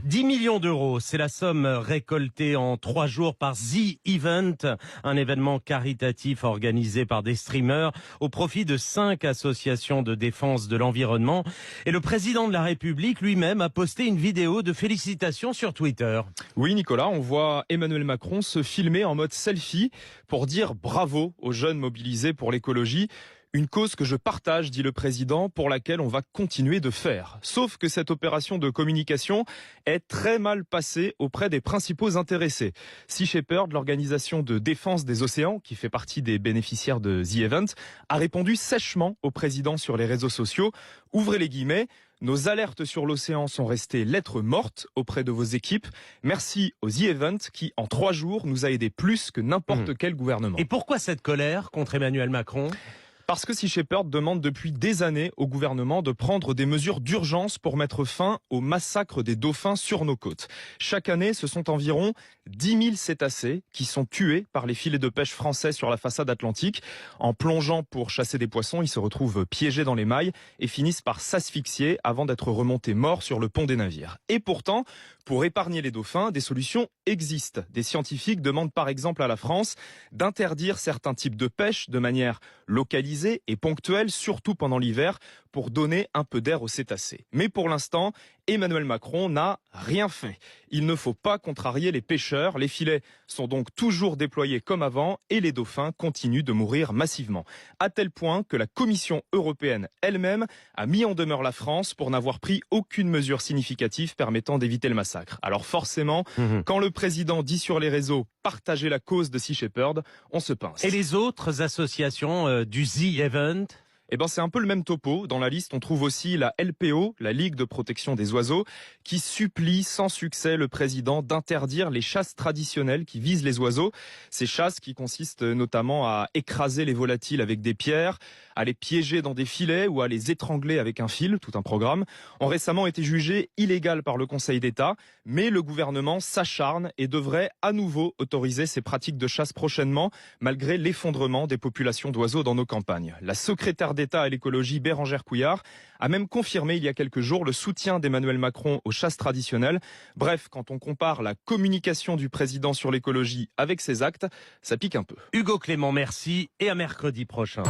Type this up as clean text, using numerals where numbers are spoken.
10 millions d'euros, c'est la somme récoltée en 3 jours par The Event, un événement caritatif organisé par des streamers au profit de 5 associations de défense de l'environnement. Et le président de la République lui-même a posté une vidéo de félicitations sur Twitter. Oui, Nicolas, on voit Emmanuel Macron se filmer en mode selfie pour dire bravo aux jeunes mobilisés pour l'écologie. Une cause que je partage, dit le président, pour laquelle on va continuer de faire. Sauf que cette opération de communication est très mal passée auprès des principaux intéressés. Sea Shepherd, l'organisation de défense des océans, qui fait partie des bénéficiaires de The Event, a répondu sèchement au président sur les réseaux sociaux. Ouvrez les guillemets. Nos alertes sur l'océan sont restées lettres mortes auprès de vos équipes. Merci aux The Event qui, en 3 jours, nous a aidés plus que n'importe quel gouvernement. Et pourquoi cette colère contre Emmanuel Macron ? Parce que Sea Shepherd demande depuis des années au gouvernement de prendre des mesures d'urgence pour mettre fin au massacre des dauphins sur nos côtes. Chaque année, ce sont environ 10 000 cétacés qui sont tués par les filets de pêche français sur la façade atlantique. En plongeant pour chasser des poissons, ils se retrouvent piégés dans les mailles et finissent par s'asphyxier avant d'être remontés morts sur le pont des navires. Et pourtant, pour épargner les dauphins, des solutions existent. Des scientifiques demandent par exemple à la France d'interdire certains types de pêche de manière localisée et ponctuelle, surtout pendant l'hiver, pour donner un peu d'air aux cétacés. Mais pour l'instant, Emmanuel Macron n'a rien fait. Il ne faut pas contrarier les pêcheurs. Les filets sont donc toujours déployés comme avant et les dauphins continuent de mourir massivement. À tel point que la Commission européenne elle-même a mis en demeure la France pour n'avoir pris aucune mesure significative permettant d'éviter le massacre. Alors forcément, quand le président dit sur les réseaux « partager la cause de Sea Shepherd », on se pince. Et les autres associations du The Event ? Eh ben, c'est un peu le même topo. Dans la liste, on trouve aussi la LPO, la Ligue de protection des oiseaux, qui supplie sans succès le président d'interdire les chasses traditionnelles qui visent les oiseaux. Ces chasses qui consistent notamment à écraser les volatiles avec des pierres, à les piéger dans des filets ou à les étrangler avec un fil, tout un programme, ont récemment été jugées illégales par le Conseil d'État. Mais le gouvernement s'acharne et devrait à nouveau autoriser ces pratiques de chasse prochainement, malgré l'effondrement des populations d'oiseaux dans nos campagnes. La secrétaire d'État à l'écologie, Bérangère Couillard, a même confirmé il y a quelques jours le soutien d'Emmanuel Macron aux chasses traditionnelles. Bref, quand on compare la communication du président sur l'écologie avec ses actes, ça pique un peu. Hugo Clément, merci et à mercredi prochain.